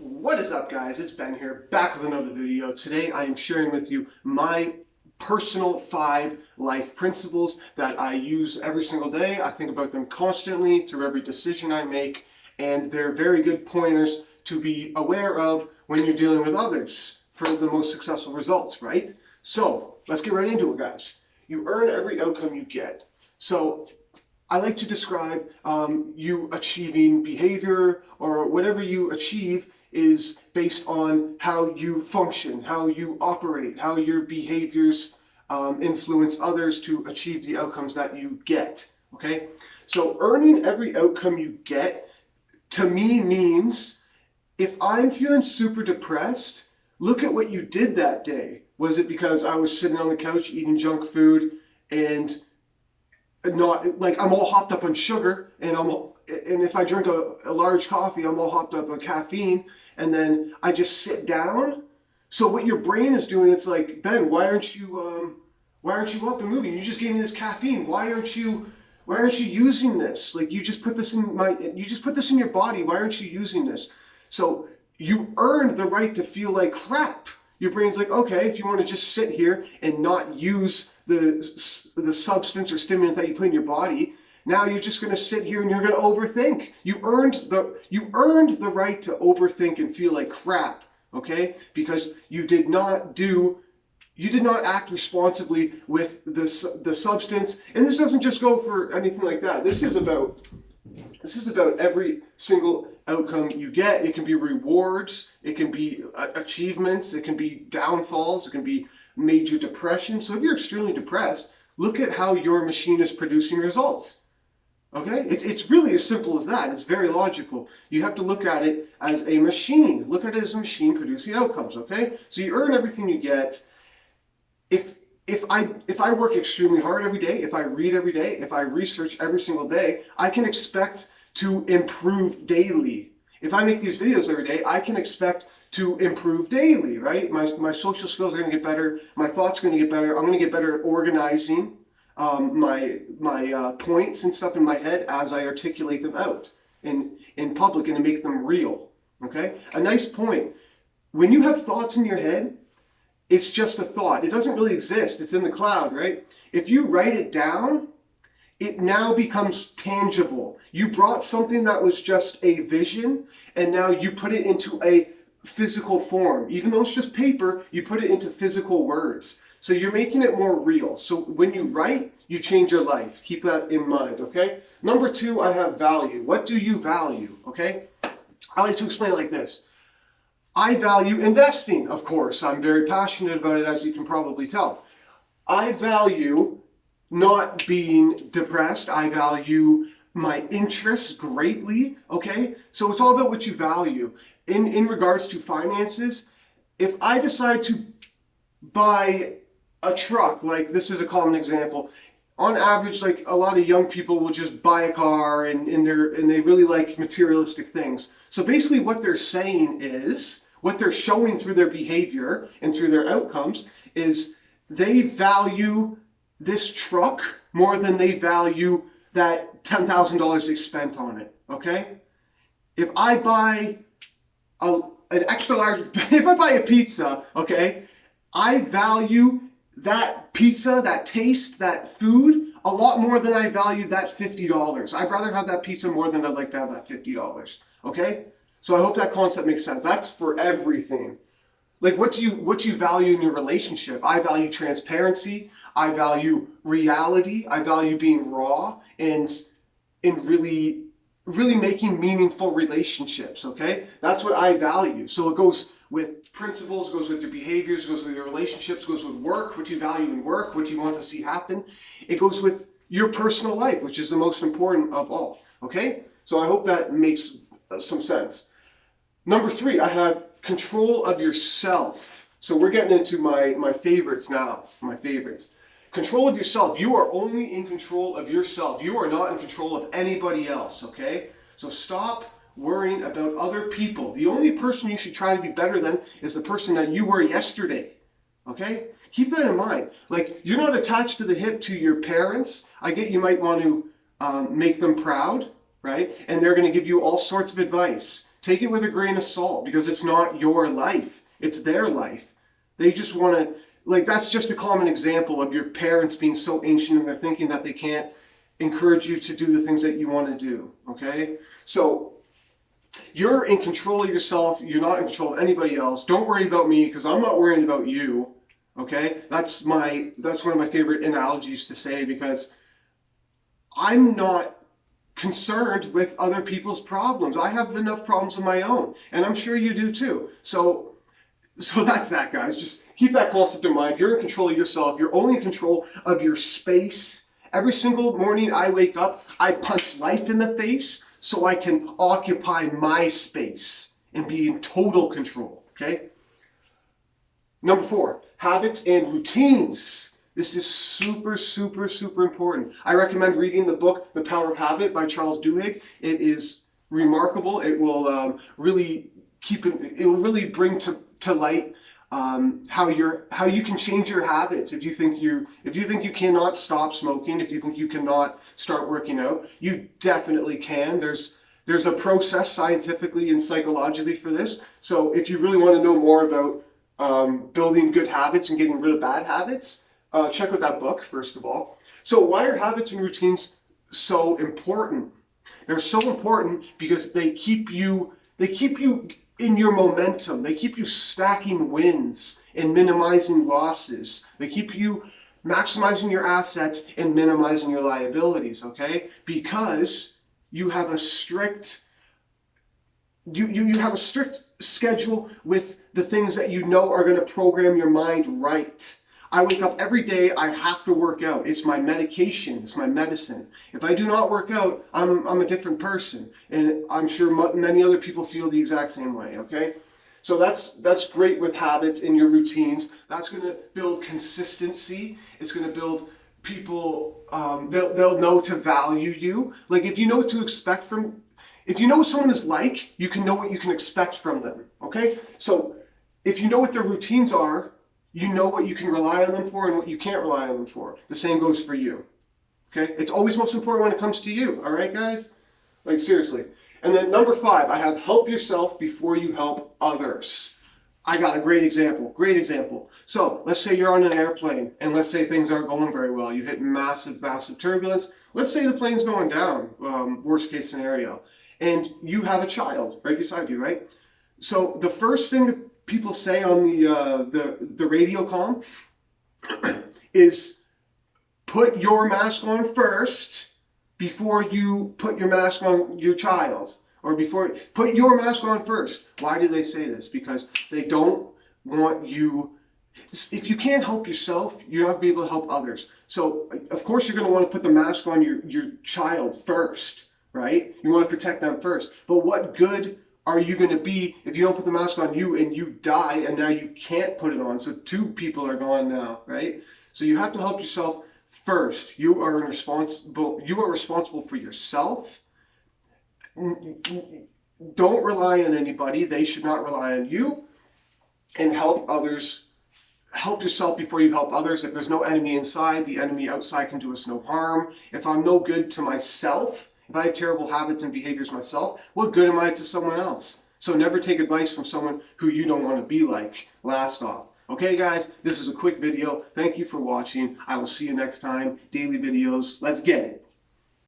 What is up, guys? It's Ben here, back with another video. Today I am sharing with you my personal 5 life principles that I use every single day. I think about them constantly through every decision I make, and they're very good pointers to be aware of when you're dealing with others for the most successful results, right? So let's get right into it, guys. You earn every outcome you get. So I like to describe you achieving behavior, or whatever you achieve is based on how you function, how you operate, how your behaviors influence others to achieve the outcomes that you get, okay? So earning every outcome you get, to me, means if I'm feeling super depressed, look at what you did that day. Was it because I was sitting on the couch eating junk food and not like I'm all hopped up on sugar, and if I drink a large coffee, I'm all hopped up on caffeine, and then I just sit down? So what your brain is doing, it's like, Ben, why aren't you up and moving? You just gave me this caffeine. Why aren't you using this? Like, you just put this in your body. Why aren't you using this? So you earned the right to feel like crap. Your brain's like, okay, if you want to just sit here and not use the substance or stimulant that you put in your body, now you're just going to sit here and you're going to overthink. You earned the right to overthink and feel like crap, okay? Because you did not act responsibly with the substance. And this doesn't just go for anything like that. This is about every single outcome you get. It can be rewards, it can be achievements, it can be downfalls, it can be major depression. So if you're extremely depressed, look at how your machine is producing results. Okay? It's really as simple as that. It's very logical. You have to look at it as a machine. Look at it as a machine producing outcomes, okay? So you earn everything you get. If I work extremely hard every day, if I read every day, if I research every single day, I can expect to improve daily. If I make these videos every day, I can expect to improve daily, right? My social skills are going to get better. My thoughts are going to get better. I'm going to get better at organizing my points and stuff in my head as I articulate them out in public and to make them real, okay? A nice point. When you have thoughts in your head, it's just a thought. It doesn't really exist. It's in the cloud, right? If you write it down, it now becomes tangible. You brought something that was just a vision, and now you put it into a physical form. Even though it's just paper, you put it into physical words. So you're making it more real. So when you write, you change your life. Keep that in mind, okay? Number 2, I have value. What do you value, okay? I like to explain it like this. I value investing, of course. I'm very passionate about it, as you can probably tell. I value not being depressed. I value my interests greatly, okay? So it's all about what you value. In regards to finances, if I decide to buy a truck, like this is a common example, on average, like a lot of young people will just buy a car and they really like materialistic things. So basically what they're saying is, what they're showing through their behavior and through their outcomes is they value this truck more than they value that $10,000 they spent on it, okay? If I buy an extra large, if I buy a pizza, okay, I value that pizza, that taste, that food, a lot more than I value that $50. I'd rather have that pizza more than I'd like to have that $50, okay? So I hope that concept makes sense. That's for everything. Like, what do you value in your relationship? I value transparency. I value reality. I value being raw and really making meaningful relationships, okay? That's what I value. So it goes with principles, it goes with your behaviors, it goes with your relationships, it goes with work, what you value in work, what you want to see happen. It goes with your personal life, which is the most important of all, okay? So I hope that makes some sense. Number 3, I have control of yourself. So we're getting into my favorites now, my favorites. Control of yourself. You are only in control of yourself. You are not in control of anybody else, okay? So stop worrying about other people. The only person you should try to be better than is the person that you were yesterday, okay? Keep that in mind. Like, you're not attached to the hip to your parents. I get you might want to make them proud, right? And they're going to give you all sorts of advice. take it with a grain of salt, because it's not your life. It's their life. They just want to, like, that's just a common example of your parents being so ancient in their thinking that they can't encourage you to do the things that you want to do, okay? So you're in control of yourself. You're not in control of anybody else. Don't worry about me, because I'm not worrying about you, okay? That's one of my favorite analogies to say, because I'm not concerned with other people's problems. I have enough problems of my own, and I'm sure you do too. So that's that, guys. Just keep that concept in mind. You're in control of yourself. You're only in control of your space. Every single morning I wake up, I punch life in the face so I can occupy my space and be in total control, okay? Number 4, habits and routines. This is super, super, super important. I recommend reading the book, The Power of Habit by Charles Duhigg. It is remarkable. It will really bring to light how you can change your habits. If you think you cannot stop smoking, if you think you cannot start working out, you definitely can. There's a process scientifically and psychologically for this. So if you really want to know more about building good habits and getting rid of bad habits, check out that book, first of all. So why are habits and routines so important? They're so important because they keep you in your momentum. They keep you stacking wins and minimizing losses. They keep you maximizing your assets and minimizing your liabilities, okay? Because you have a strict you have a strict schedule with the things that you know are going to program your mind right. I wake up every day, I have to work out. It's my medication, it's my medicine. If I do not work out, I'm a different person. And I'm sure many other people feel the exact same way, okay? So that's great with habits and your routines. That's going to build consistency. It's going to build people, they'll know to value you. Like if you know what to expect if you know what someone is like, you can know what you can expect from them, okay? So if you know what their routines are, you know what you can rely on them for and what you can't rely on them for. The same goes for you. Okay? It's always most important when it comes to you. All right, guys? Like, seriously. And then number 5, I have help yourself before you help others. I got a great example. Great example. So, let's say you're on an airplane, and let's say things aren't going very well. You hit massive, massive turbulence. Let's say the plane's going down, worst case scenario. And you have a child right beside you, right? So, the first thing that people say on the radio comm is put your mask on first before you put your mask on your child, or put your mask on first. Why do they say this? Because they don't want you. If you can't help yourself, you're not going to be able to help others. So of course you're going to want to put the mask on your child first, right? You want to protect them first. But what good are you going to be if you don't put the mask on you and you die and now you can't put it on? So 2 people are gone now, right? So you have to help yourself first. You are responsible for yourself. Don't rely on anybody. They should not rely on you. And help others. Help yourself before you help others. If there's no enemy inside, the enemy outside can do us no harm. If I'm no good to myself, if I have terrible habits and behaviors myself, what good am I to someone else? So never take advice from someone who you don't want to be like. Last off. Okay, guys, this is a quick video. Thank you for watching. I will see you next time. Daily videos. Let's get it.